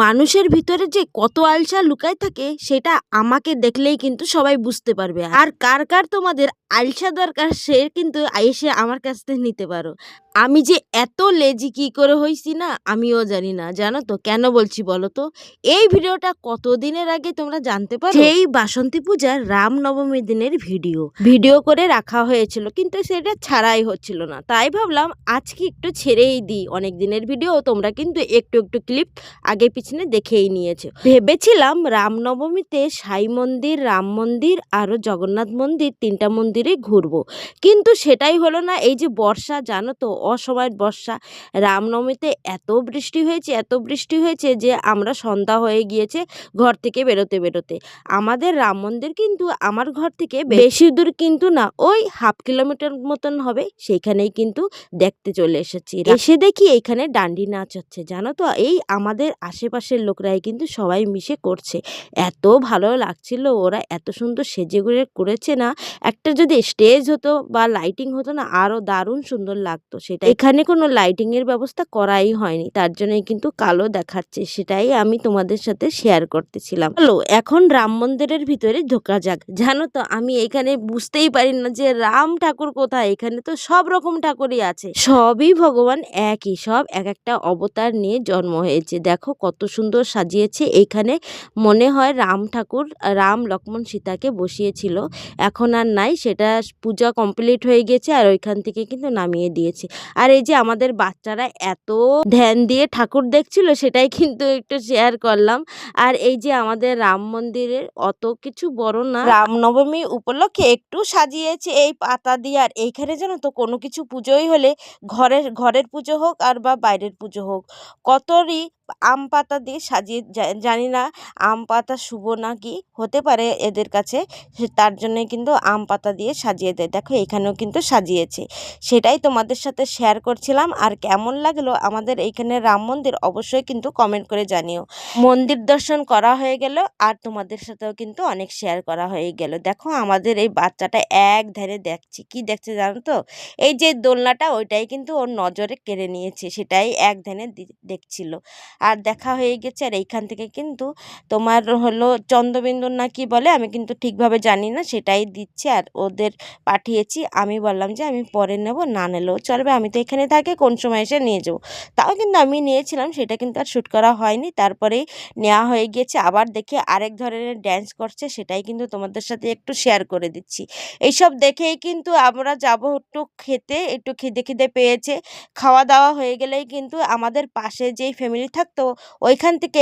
মানুষের ভিতরে যে কত আলসা লুকায় থাকে সেটা আমাকে দেখলেই কিন্তু সবাই বুঝতে পারবে। আর কার কার তোমাদের আলসা দরকার সে কিন্তু এসে আমার কাছ থেকে নিতে পারো। আমি যে এত লেজি কি করে হইছি না আমিও জানি না, জানো তো কেন বলছি বলো তো? এই ভিডিওটা কতদিনের আগে তোমরা জানতে পারো, সেই বাসন্তী পূজার রামনবমী দিনের ভিডিও করে রাখা হয়েছিল, কিন্তু সেটা ছাড়াই হচ্ছিল না। তাই ভাবলাম আজকে একটু ছেড়েই দিই। অনেক দিনের ভিডিও, তোমরা কিন্তু একটু একটু ক্লিপ আগে পিছনে দেখেই নিয়েছো। ভেবেছিলাম রামনবমীতে সাই মন্দির, রাম মন্দির আরো জগন্নাথ মন্দির, তিনটা মন্দিরে ঘুরবো, কিন্তু সেটাই হলো না। এই যে বর্ষা, জানো তো অসময়ের বর্ষা, রামনবমীতে এত বৃষ্টি হয়েছে যে আমরা সন্ধ্যা হয়ে গিয়েছে ঘর থেকে বেরোতে বেরোতে। আমাদের রাম মন্দির কিন্তু আমার ঘর থেকে বেশি দূর কিন্তু না, ওই হাফ কিলোমিটার মতন হবে। সেইখানেই কিন্তু দেখতে চলে এসেছি। এসে দেখি এইখানে ডান্ডি নাচ হচ্ছে, জানো তো এই আমাদের আশেপাশের লোকরাই কিন্তু সবাই মিশে করছে। এত ভালো লাগছিল, ওরা এত সুন্দর সেজে গুজে করেছে না। একটা যদি স্টেজ হতো বা লাইটিং হতো না আরো দারুণ সুন্দর লাগতো। সেটা এখানে কোনো লাইটিং এর ব্যবস্থা করাই হয়নি, তার জন্যই কিন্তু কালো দেখাচ্ছে। সেটাই আমি তোমাদের সাথে শেয়ার করতেছিলাম। হ্যালো, এখন রাম মন্দিরের ভিতরে ঢোকা যাক। জানো তো আমি এখানে বুঝতেই পারি না যে রাম ঠাকুর কোথায়। এখানে তো সব রকম ঠাকুরই আছে, সবই ভগবান একই, সব এক একটা অবতার নিয়ে জন্ম হয়েছে। দেখো কত সুন্দর সাজিয়েছে। এইখানে মনে হয় রাম ঠাকুর রাম লক্ষ্মণ সীতাকে বসিয়েছিল, এখন আর নাই, সেটা পূজা কমপ্লিট হয়ে গেছে আর ওইখান থেকে কিন্তু নামিয়ে দিয়েছে। আর এই যে আমাদের বাচ্চারা এত ধ্যান দিয়ে ঠাকুর দেখছিল, সেটাই কিন্তু একটু শেয়ার করলাম। আর এই যে আমাদের রাম মন্দিরের অত কিছু বড় না, রামনবমী উপলক্ষে একটু সাজিয়েছে এই পাতা দিয়ে। আর এইখানে জানো তো কোনো কিছু পুজোই হলে ঘরের পুজো হোক আর বা বাইরের পুজো হোক, কতরই আম পাতা দিয়ে সাজিয়ে, জানি না আম পাতা শুভ নাকি হতে পারে এদের কাছে, তার জন্যই কিন্তু আম পাতা দিয়ে সাজিয়ে দেয়। দেখো এখানেও কিন্তু সাজিয়েছে, সেটাই তোমাদের সাথে শেয়ার করছিলাম। আর কেমন লাগলো আমাদের এইখানে রাম মন্দির অবশ্যই কিন্তু কমেন্ট করে জানিও। মন্দির দর্শন করা হয়ে গেল আর তোমাদের সাথেও কিন্তু অনেক শেয়ার করা হয়ে গেল। দেখো আমাদের এই বাচ্চাটা এক ধারে দেখছে, কি দেখছে জানো তো? এই যে দোলনাটা, ওইটাই কিন্তু ওর নজরে কেড়ে নিয়েছে, সেটাই এক ধ্যানে দেখছিল। আর দেখা হয়ে গেছে। আর এইখান থেকে কিন্তু তোমার হলো চন্দ্রবিন্দু না কি বলে, আমি কিন্তু ঠিকভাবে জানি না, সেটাই দিচ্ছে আর ওদের পাঠিয়েছি। আমি বললাম যে আমি পরে নেব, না নিলেও চলবে, আমি তো এখানে থাকি, কোন সময় এসে নিয়ে যাবো। তাও কিন্তু আমি নিয়েছিলাম, সেটা কিন্তু আর শ্যুট করা হয়নি। তারপরেই নেওয়া হয়ে গিয়েছে। আবার দেখে আরেক ধরনের ড্যান্স করছে, সেটাই কিন্তু তোমাদের সাথে একটু শেয়ার করে দিচ্ছি। এইসব দেখেই কিন্তু আমরা যাবো একটু খেতে, একটু খিদে খিদে পেয়েছে। খাওয়া দাওয়া হয়ে গেলেই কিন্তু আমাদের পাশে যেই ফ্যামিলি থাকতো ওইখান থেকে